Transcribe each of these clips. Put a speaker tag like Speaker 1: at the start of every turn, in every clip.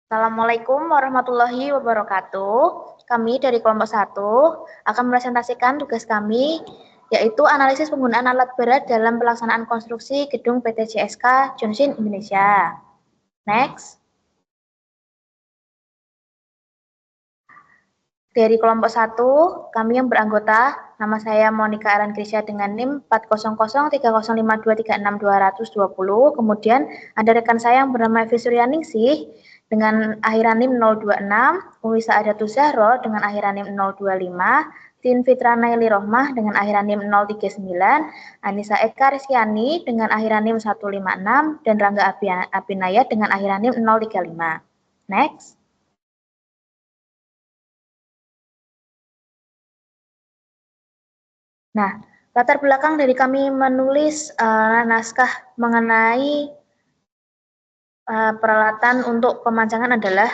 Speaker 1: Assalamualaikum warahmatullahi wabarakatuh. Kami dari kelompok 1 akan mempresentasikan tugas kami, yaitu analisis penggunaan alat berat dalam pelaksanaan konstruksi gedung PT CSK Johnson Indonesia. Next. Dari kelompok 1, kami yang beranggota, nama saya Monica Ellen Grisha dengan NIM 4003052362020. Kemudian ada rekan saya yang bernama Evi Suryaningsih dengan akhiran NIM 026, Uwisa Adatu Zahro dengan akhiran NIM 025, Tin Fitra Naili Rohmah dengan akhiran NIM 039, Anissa Eka Rizkyani dengan akhiran NIM 156, dan Rangga Abinaya dengan akhiran NIM 035. Next. Nah, latar belakang dari kami menulis naskah mengenai peralatan untuk pemancangan adalah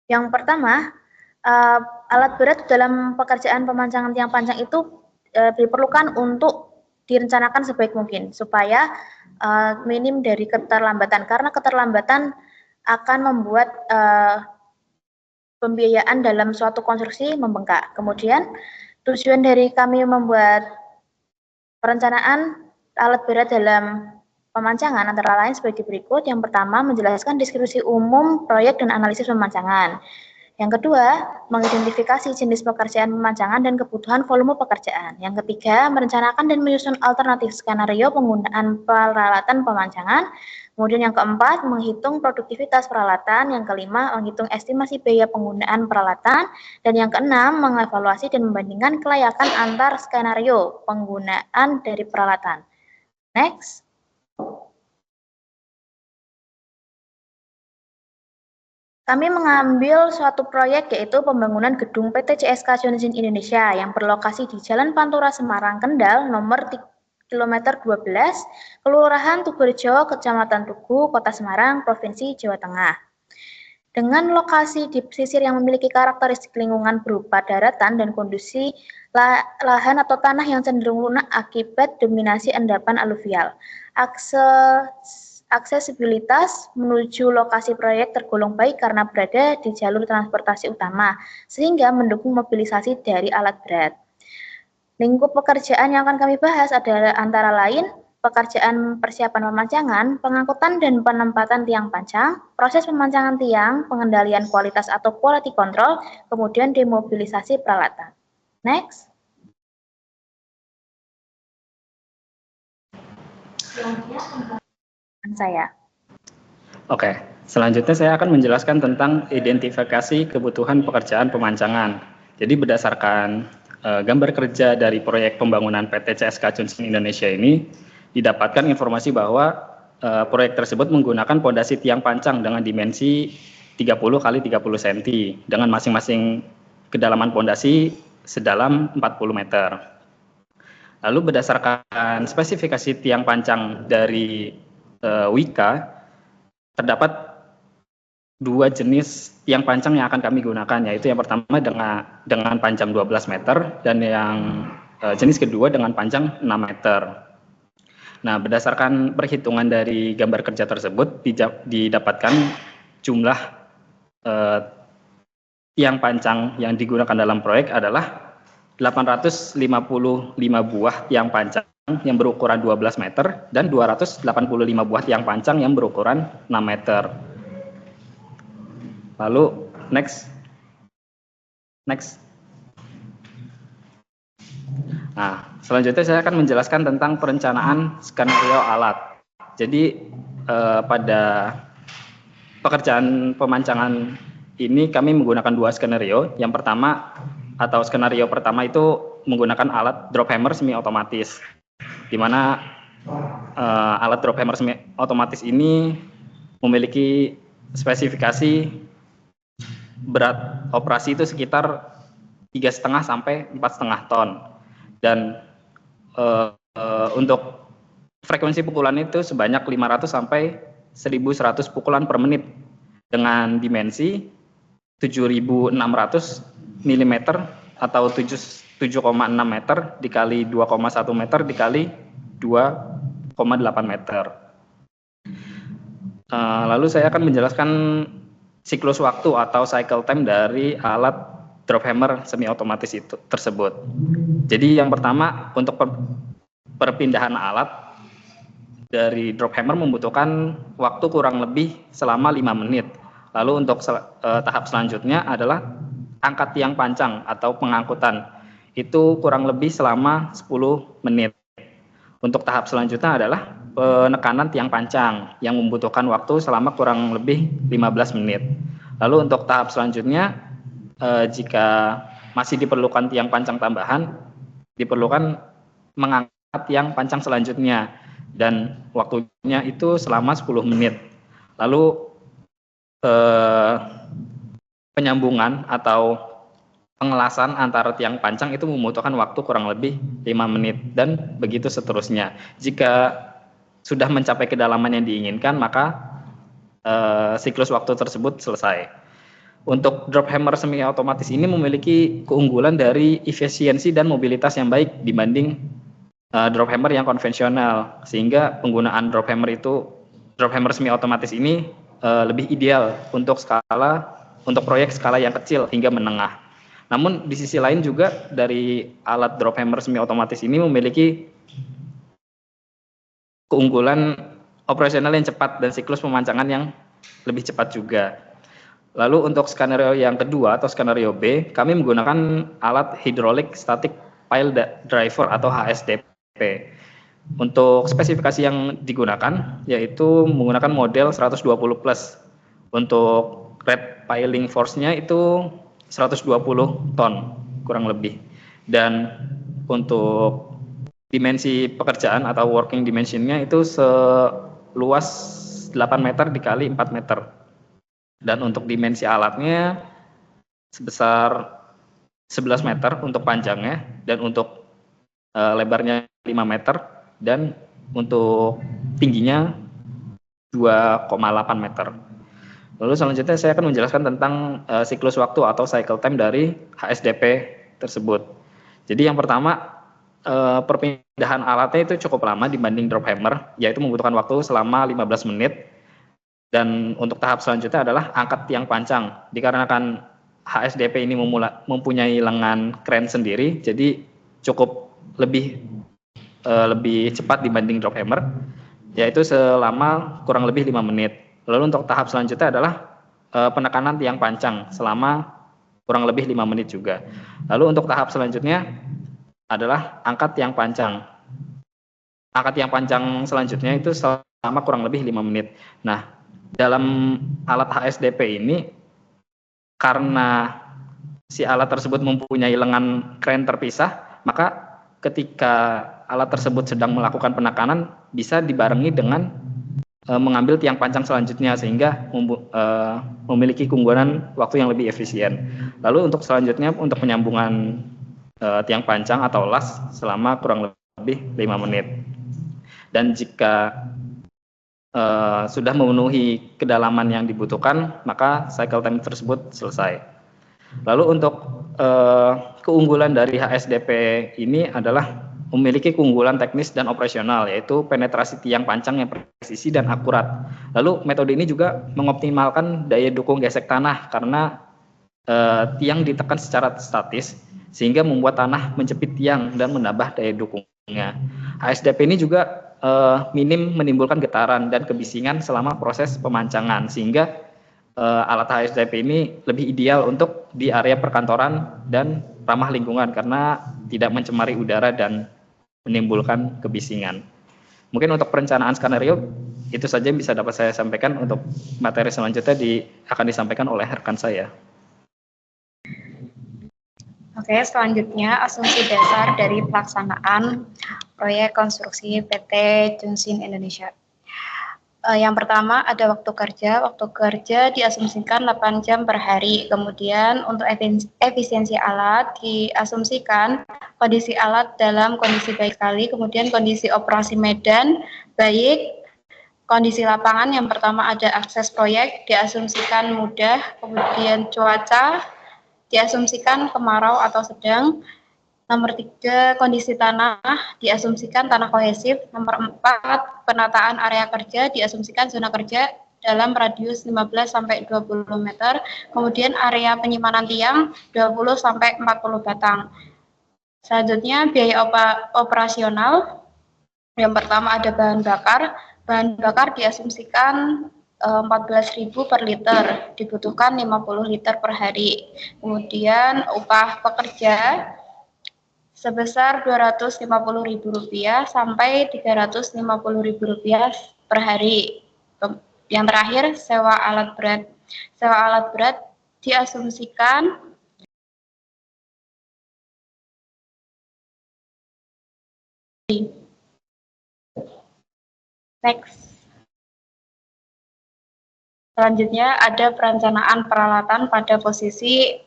Speaker 1: yang pertama, alat berat dalam pekerjaan pemancangan tiang panjang itu diperlukan untuk direncanakan sebaik mungkin supaya minim dari keterlambatan, karena keterlambatan akan membuat pembiayaan dalam suatu konstruksi membengkak. Kemudian tujuan dari kami membuat perencanaan alat berat dalam pemancangan antara lain sebagai berikut. Yang pertama, menjelaskan deskripsi umum proyek dan analisis pemancangan. Yang kedua, mengidentifikasi jenis pekerjaan pemancangan dan kebutuhan volume pekerjaan. Yang ketiga, merencanakan dan menyusun alternatif skenario penggunaan peralatan pemancangan. Kemudian yang keempat, menghitung produktivitas peralatan. Yang kelima, menghitung estimasi biaya penggunaan peralatan. Dan yang keenam, mengevaluasi dan membandingkan kelayakan antar skenario penggunaan dari peralatan. Next. Kami mengambil suatu proyek yaitu pembangunan gedung PT CSK Johnson Indonesia yang berlokasi di Jalan Pantura Semarang Kendal nomor kilometer 12, Kelurahan Tugurejo, Kecamatan Tugu, Kota Semarang, Provinsi Jawa Tengah. Dengan lokasi di pesisir yang memiliki karakteristik lingkungan berupa daratan dan kondisi lahan atau tanah yang cenderung lunak akibat dominasi endapan aluvial. Aksesibilitas menuju lokasi proyek tergolong baik karena berada di jalur transportasi utama, sehingga mendukung mobilisasi dari alat berat. Lingkup pekerjaan yang akan kami bahas adalah antara lain pekerjaan persiapan pemancangan, pengangkutan dan penempatan tiang pancang, proses pemancangan tiang, pengendalian kualitas atau quality control, kemudian demobilisasi peralatan. Next. Saya.
Speaker 2: Oke, selanjutnya saya akan menjelaskan tentang identifikasi kebutuhan pekerjaan pemancangan. Jadi berdasarkan gambar kerja dari proyek pembangunan PT CSK Johnson Indonesia ini, didapatkan informasi bahwa proyek tersebut menggunakan pondasi tiang pancang dengan dimensi 30 kali 30 cm dengan masing-masing kedalaman pondasi sedalam 40 meter. Lalu berdasarkan spesifikasi tiang pancang dari Wika, terdapat dua jenis tiang pancang yang akan kami gunakan, yaitu yang pertama dengan panjang 12 meter dan yang jenis kedua dengan panjang 6 meter. Nah, berdasarkan perhitungan dari gambar kerja tersebut didapatkan jumlah tiang pancang yang digunakan dalam proyek adalah 855 buah tiang pancang yang berukuran 12 meter dan 285 buah tiang pancang yang berukuran 6 meter. Lalu next. Nah, selanjutnya saya akan menjelaskan tentang perencanaan skenario alat. Jadi pada pekerjaan pemancangan ini kami menggunakan dua skenario. Yang pertama atau skenario pertama itu menggunakan alat drop hammer semi otomatis, di mana alat drop hammer semi otomatis ini memiliki spesifikasi berat operasi itu sekitar 3,5 sampai 4,5 ton, dan untuk frekuensi pukulan itu sebanyak 500 sampai 1.100 pukulan per menit dengan dimensi 7.600 mm atau 7,6 meter dikali 2,1 meter dikali 2,8 meter. Lalu saya akan menjelaskan siklus waktu atau cycle time dari alat drop hammer semi otomatis itu tersebut. Jadi yang pertama untuk perpindahan alat dari drop hammer membutuhkan waktu kurang lebih selama 5 menit. Lalu untuk tahap selanjutnya adalah angkat tiang pancang atau pengangkutan. Itu kurang lebih selama 10 menit. Untuk tahap selanjutnya adalah penekanan tiang pancang yang membutuhkan waktu selama kurang lebih 15 menit. Lalu untuk tahap selanjutnya, jika masih diperlukan tiang pancang tambahan, diperlukan mengangkat tiang pancang selanjutnya dan waktunya itu selama 10 menit. Lalu penyambungan atau pengelasan antara tiang pancang itu membutuhkan waktu kurang lebih 5 menit dan begitu seterusnya. Jika sudah mencapai kedalaman yang diinginkan, maka siklus waktu tersebut selesai. Untuk drop hammer semi otomatis ini memiliki keunggulan dari efisiensi dan mobilitas yang baik dibanding drop hammer yang konvensional, sehingga penggunaan drop hammer semi otomatis ini lebih ideal untuk proyek skala yang kecil hingga menengah. Namun di sisi lain juga dari alat drop hammer semi otomatis ini memiliki keunggulan operasional yang cepat dan siklus pemancangan yang lebih cepat juga. Lalu untuk skenario yang kedua atau skenario B, kami menggunakan alat hydraulic static pile driver atau HSDP. Untuk spesifikasi yang digunakan yaitu menggunakan model 120 plus. Untuk rate piling force-nya itu 120 ton kurang lebih. Dan untuk dimensi pekerjaan atau working dimension-nya itu seluas 8 meter dikali 4 meter. Dan untuk dimensi alatnya sebesar 11 meter untuk panjangnya dan untuk lebarnya 5 meter dan untuk tingginya 2,8 meter. Lalu selanjutnya saya akan menjelaskan tentang siklus waktu atau cycle time dari HSDP tersebut. Jadi yang pertama, perpindahan alatnya itu cukup lama dibanding drop hammer, yaitu membutuhkan waktu selama 15 menit. Dan untuk tahap selanjutnya adalah angkat tiang pancang. Dikarenakan HSDP ini mempunyai lengan kren sendiri, jadi cukup lebih cepat dibanding drop hammer, yaitu selama kurang lebih 5 menit. Lalu untuk tahap selanjutnya adalah penekanan tiang pancang selama kurang lebih 5 menit juga. Lalu untuk tahap selanjutnya adalah angkat tiang pancang. Angkat tiang pancang selanjutnya itu selama kurang lebih 5 menit. Nah, dalam alat HSDP ini, karena si alat tersebut mempunyai lengan kren terpisah, maka ketika alat tersebut sedang melakukan penekanan bisa dibarengi dengan mengambil tiang pancang selanjutnya, sehingga memiliki keunggulan waktu yang lebih efisien. Lalu untuk selanjutnya untuk penyambungan tiang pancang atau las selama kurang lebih 5 menit. Dan jika sudah memenuhi kedalaman yang dibutuhkan, maka cycle time tersebut selesai. Lalu untuk keunggulan dari HSDP ini adalah memiliki keunggulan teknis dan operasional, yaitu penetrasi tiang pancang yang presisi dan akurat. Lalu metode ini juga mengoptimalkan daya dukung gesek tanah karena tiang ditekan secara statis sehingga membuat tanah menjepit tiang dan menambah daya dukungnya. HSDP ini juga minim menimbulkan getaran dan kebisingan selama proses pemancangan, sehingga alat HSDP ini lebih ideal untuk di area perkantoran dan ramah lingkungan karena tidak mencemari udara dan menimbulkan kebisingan. Mungkin untuk perencanaan skenario itu saja yang bisa dapat saya sampaikan. Untuk materi selanjutnya akan disampaikan oleh rekan saya.
Speaker 1: Oke, selanjutnya asumsi dasar dari pelaksanaan proyek konstruksi PT Chunsin Indonesia. Yang pertama ada waktu kerja. Waktu kerja diasumsikan 8 jam per hari. Kemudian untuk efisiensi alat diasumsikan kondisi alat dalam kondisi baik sekali. Kemudian kondisi operasi medan baik. Kondisi lapangan yang pertama ada akses proyek diasumsikan mudah. Kemudian cuaca diasumsikan kemarau atau sedang. Nomor 3, kondisi tanah diasumsikan tanah kohesif. Nomor 4, penataan area kerja diasumsikan zona kerja
Speaker 3: dalam radius 15 sampai 20 meter. Kemudian area penyimpanan tiang 20 sampai 40 batang. Selanjutnya biaya operasional. Yang pertama ada bahan bakar. Bahan bakar diasumsikan 14.000 per liter, dibutuhkan 50 liter per hari. Kemudian upah pekerja sebesar Rp250.000 sampai Rp350.000 per hari. Yang terakhir, sewa alat berat. Sewa alat berat diasumsikan next. Selanjutnya ada perencanaan peralatan pada posisi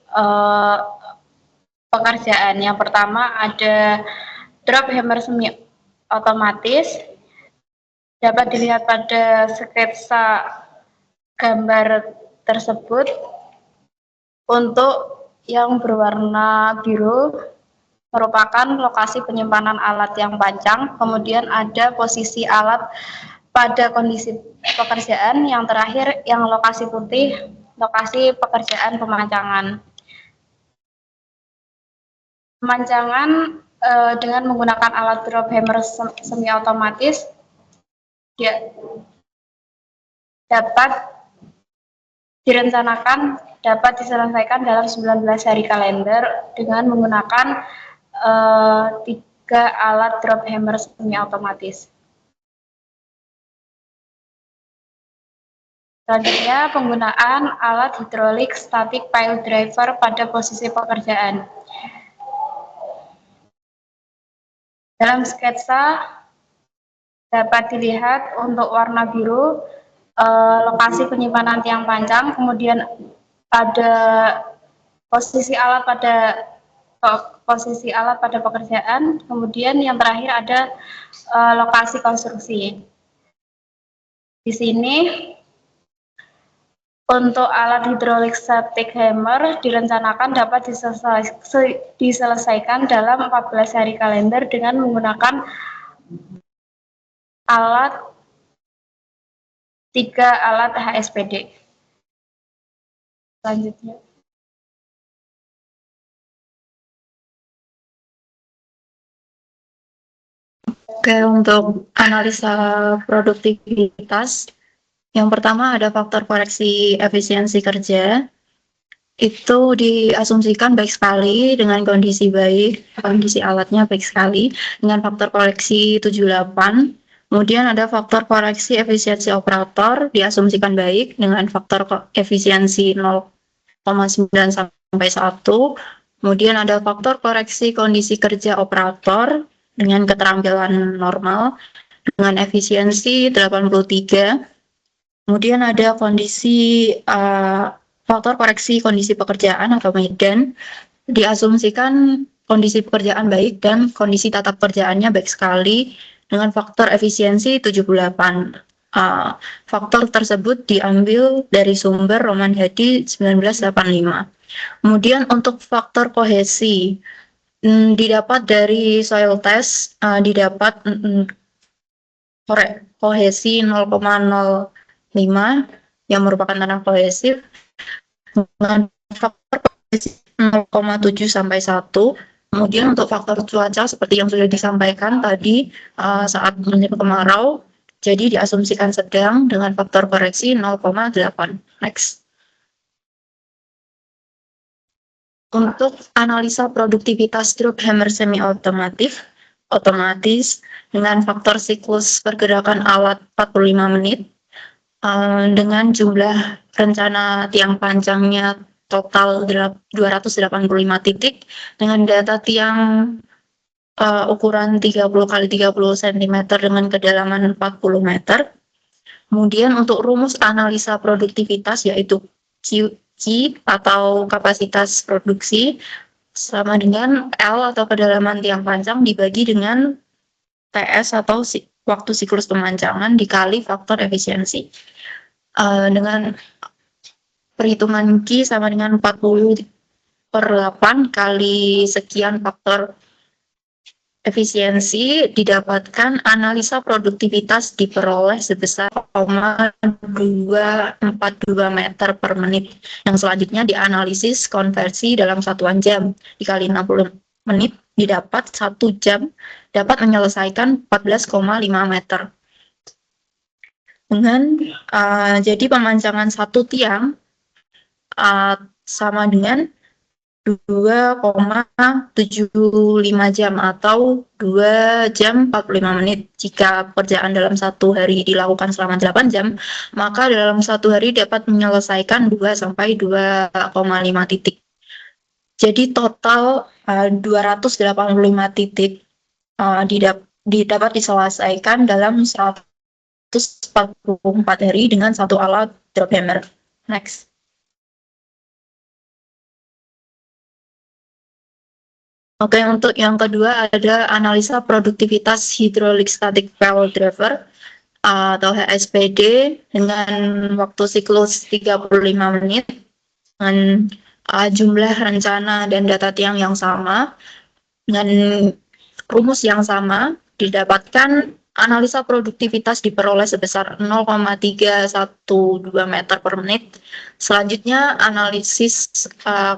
Speaker 3: pekerjaan. Yang pertama ada drop hammer semi otomatis. Dapat dilihat pada sketsa gambar tersebut. Untuk yang berwarna biru merupakan lokasi penyimpanan alat yang panjang. Kemudian ada posisi alat pada kondisi pekerjaan. Yang terakhir yang lokasi putih, lokasi pekerjaan pemancangan. Pemancangan dengan menggunakan alat drop hammer semi otomatis dapat direncanakan dapat diselesaikan dalam 19 hari kalender dengan menggunakan 3 alat drop hammer semi otomatis. Selanjutnya, penggunaan alat hidrolik static pile driver pada posisi pekerjaan. Dalam sketsa dapat dilihat untuk warna biru lokasi penyimpanan tiang panjang, kemudian ada posisi alat pada pekerjaan, kemudian yang terakhir ada lokasi konstruksi. Di sini untuk alat hidrolik static hammer direncanakan dapat diselesaikan dalam 14 hari kalender dengan menggunakan alat 3 alat HSPD. Selanjutnya.
Speaker 4: Oke, untuk analisa produktivitas, yang pertama ada faktor koreksi efisiensi kerja. Itu diasumsikan baik sekali dengan kondisi baik, kondisi alatnya baik sekali dengan faktor koreksi 78. Kemudian ada faktor koreksi efisiensi operator diasumsikan baik dengan faktor efisiensi 0,9 sampai 1. Kemudian ada faktor koreksi kondisi kerja operator dengan keterampilan normal dengan efisiensi 83. Kemudian ada kondisi faktor koreksi kondisi pekerjaan atau medan, diasumsikan kondisi pekerjaan baik dan kondisi tata kerjaannya baik sekali dengan faktor efisiensi 78. Faktor tersebut diambil dari sumber Roman Hadi 1985. Kemudian untuk faktor kohesi didapat dari soil test, didapat kohesi 0,05 yang merupakan tanah kohesif dengan faktor kohesi 0,7 sampai 1. Kemudian untuk faktor cuaca seperti yang sudah disampaikan tadi saat musim kemarau, jadi diasumsikan sedang dengan faktor koreksi 0,8. Next. Untuk analisa produktivitas drop hammer semi otomatis dengan faktor siklus pergerakan alat 45 menit dengan jumlah rencana tiang panjangnya total 285 titik dengan data tiang ukuran 30 kali 30 cm dengan kedalaman 40 meter. Kemudian untuk rumus analisa produktivitas yaitu Q atau kapasitas produksi sama dengan L atau kedalaman tiang panjang dibagi dengan TS atau waktu siklus pemancangan dikali faktor efisiensi. Dengan perhitungan Q sama dengan 40/8 kali sekian faktor efisiensi didapatkan analisa produktivitas diperoleh sebesar 0,242 meter per menit. Yang selanjutnya dianalisis konversi dalam satuan jam dikali 60 menit didapat 1 jam dapat menyelesaikan 14,5 meter. Dengan jadi pemanjangan satu tiang sama dengan 2,75 jam atau 2 jam 45 menit. Jika pekerjaan dalam satu hari dilakukan selama 8 jam, maka dalam satu hari dapat menyelesaikan 2 sampai 2,5 titik. Jadi total 285 titik dapat diselesaikan dalam 144 hari dengan satu alat drop hammer. Next. Oke, untuk yang kedua ada analisa produktivitas Hydraulic Static Pile Driver atau HSPD dengan waktu siklus 35 menit dengan jumlah rencana dan data tiang yang sama dengan rumus yang sama didapatkan analisa produktivitas diperoleh sebesar 0,312 meter per menit. Selanjutnya analisis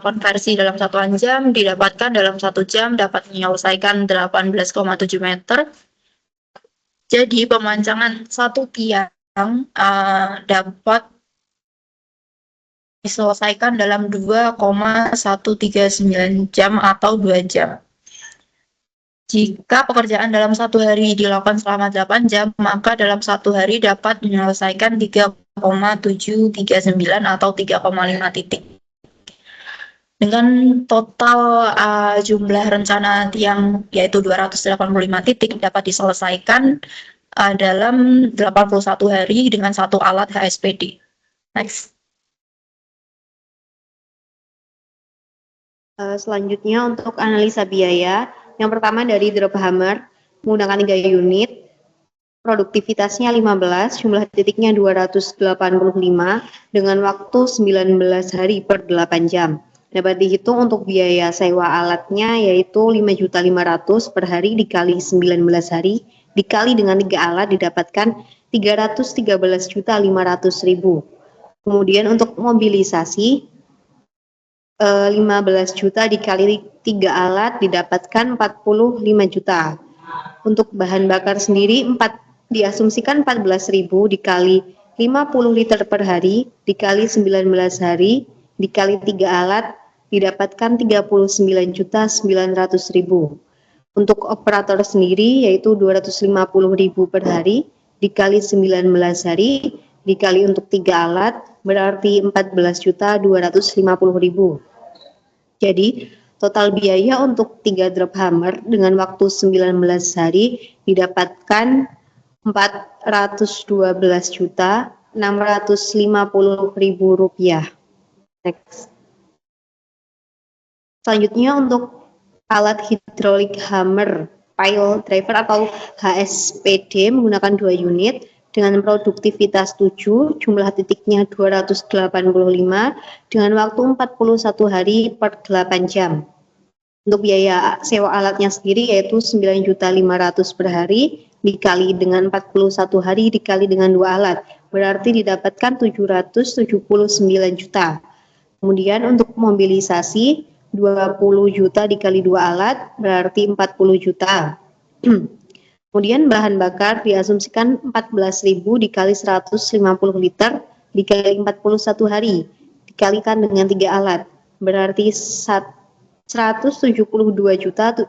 Speaker 4: konversi dalam satuan jam didapatkan dalam 1 jam dapat menyelesaikan 18,7 meter. Jadi pemancangan satu tiang dapat diselesaikan dalam 2,139 jam atau 2 jam. Jika pekerjaan dalam satu hari dilakukan selama 8 jam, maka dalam satu hari dapat menyelesaikan 3,739 atau 3,5 titik. Dengan total jumlah rencana tiang yaitu 285 titik dapat diselesaikan dalam 81 hari dengan satu alat HSPD. Next.
Speaker 5: Selanjutnya untuk analisa biaya. Yang pertama dari drop hammer menggunakan 3 unit, produktivitasnya 15, jumlah titiknya 285 dengan waktu 19 hari per 8 jam. Dapat dihitung untuk biaya sewa alatnya yaitu 5.500.000 per hari dikali 19 hari dikali dengan 3 alat didapatkan 313.500.000. Kemudian untuk mobilisasi 15 juta dikali 3 alat didapatkan 45 juta. Untuk bahan bakar sendiri diasumsikan 14.000 dikali 50 liter per hari dikali 19 hari dikali 3 alat didapatkan 39.900.000. Untuk operator sendiri yaitu 250.000 per hari dikali 19 hari dikali untuk 3 alat berarti 14.250.000. Jadi, total biaya untuk 3 drop hammer dengan waktu 19 hari didapatkan 412.650.000 rupiah. Next. Selanjutnya untuk alat hydraulic hammer pile driver atau HSPD menggunakan 2 unit dengan produktivitas 7, jumlah titiknya 285 dengan waktu 41 hari per 8 jam. Untuk biaya sewa alatnya sendiri yaitu 9.500.000 per hari dikali dengan 41 hari dikali dengan 2 alat, berarti didapatkan 779 juta. Kemudian untuk mobilisasi 20 juta dikali 2 alat berarti 40 juta. Kemudian bahan bakar diasumsikan 14.000 dikali 150 liter dikali 41 hari dikalikan dengan 3 alat berarti 172.200.000.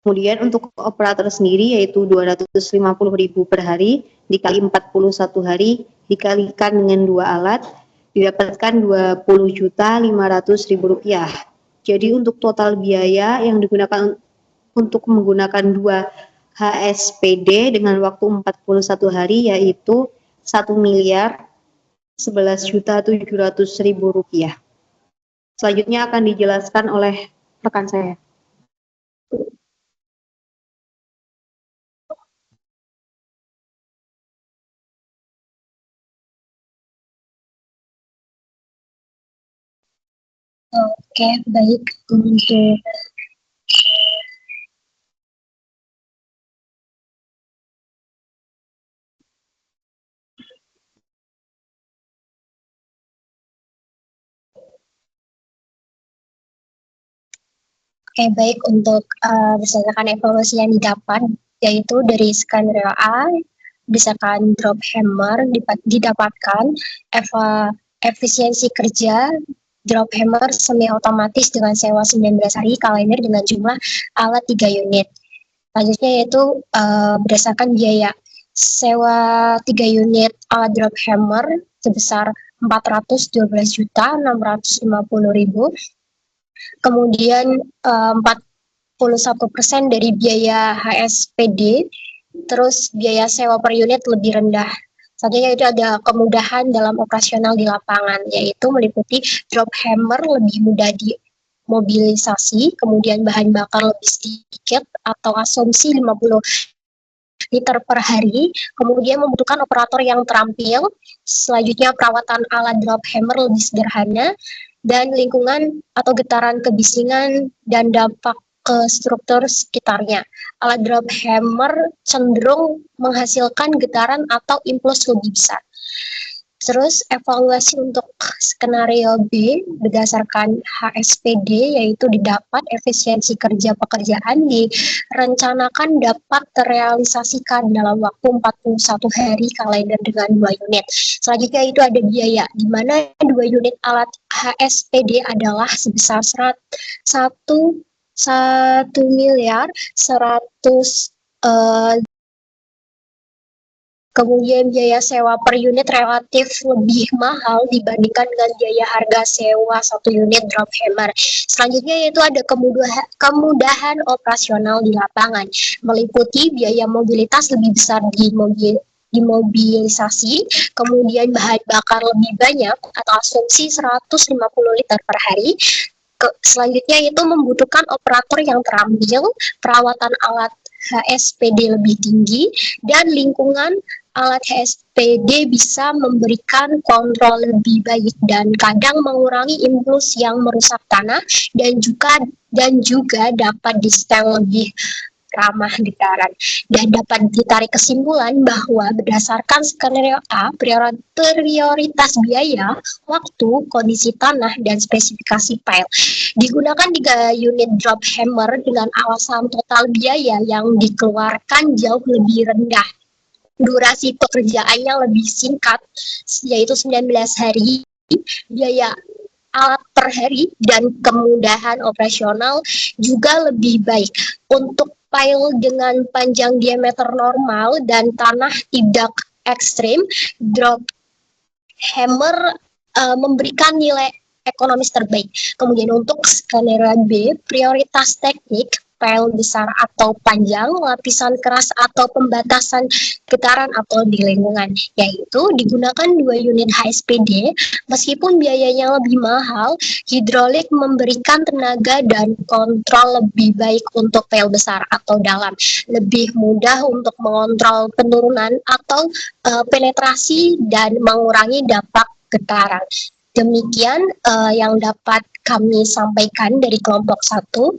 Speaker 5: Kemudian untuk operator sendiri yaitu 250.000 per hari dikali 41 hari dikalikan dengan 2 alat didapatkan 20.500.000 rupiah. Jadi untuk total biaya yang digunakan untuk menggunakan 2 HSPD dengan waktu 41 hari yaitu 1.011.700.000 rupiah. Selanjutnya akan dijelaskan oleh rekan saya.
Speaker 3: Oke, baik. Untuk
Speaker 6: Oke, baik, untuk berdasarkan evaluasi yang didapat, yaitu dari skenario A, berdasarkan drop hammer didapatkan efisiensi kerja drop hammer semi otomatis dengan sewa 19 hari kalender dengan jumlah alat 3 unit. Selanjutnya yaitu berdasarkan biaya sewa 3 unit alat drop hammer sebesar 412.650.000. Kemudian 41% dari biaya HSPD, terus biaya sewa per unit lebih rendah. Selanjutnya itu ada kemudahan dalam operasional di lapangan, yaitu meliputi drop hammer lebih mudah dimobilisasi, kemudian bahan bakar lebih sedikit atau asumsi 50 liter per hari, kemudian membutuhkan operator yang terampil. Selanjutnya perawatan alat drop hammer lebih sederhana, dan lingkungan atau getaran kebisingan dan dampak ke struktur sekitarnya. Alat drop hammer cenderung menghasilkan getaran atau impuls lebih besar. Terus evaluasi untuk skenario B berdasarkan HSPD, yaitu didapat efisiensi kerja pekerjaan direncanakan dapat terrealisasikan dalam waktu 41 hari kalender dengan 2 unit. Selanjutnya itu ada biaya, di mana 2 unit alat HSPD adalah sebesar 1 miliar 100. Kemudian biaya sewa per unit relatif lebih mahal dibandingkan dengan biaya harga sewa 1 unit drop hammer. Selanjutnya yaitu ada kemudahan operasional di lapangan, meliputi biaya mobilitas lebih besar dimobilisasi, kemudian bahan bakar lebih banyak atau asumsi 150 liter per hari. Selanjutnya itu membutuhkan operator yang terampil, perawatan alat HSPD lebih tinggi, dan lingkungan alat HSPD bisa memberikan kontrol lebih baik dan kadang mengurangi impuls yang merusak tanah dan juga dapat disetel lebih ramah getaran. Dan dapat ditarik kesimpulan bahwa berdasarkan skenario A, prioritas biaya, waktu, kondisi tanah, dan spesifikasi pile. Digunakan 3 unit drop hammer dengan alasan total biaya yang dikeluarkan jauh lebih rendah. Durasi pekerjaannya lebih singkat, yaitu 19 hari, biaya alat per hari, dan kemudahan operasional juga lebih baik. Untuk pile dengan panjang diameter normal dan tanah tidak ekstrim, drop hammer memberikan nilai ekonomis terbaik. Kemudian untuk skenario B, prioritas teknik, pile besar atau panjang, lapisan keras atau pembatasan getaran atau di lingkungan, yaitu digunakan 2 unit HSPD. Meskipun biayanya lebih mahal, hidrolik memberikan tenaga dan kontrol lebih baik untuk pile besar atau dalam, lebih mudah untuk mengontrol penurunan atau penetrasi dan mengurangi dampak getaran. Demikian yang dapat kami sampaikan dari kelompok 1.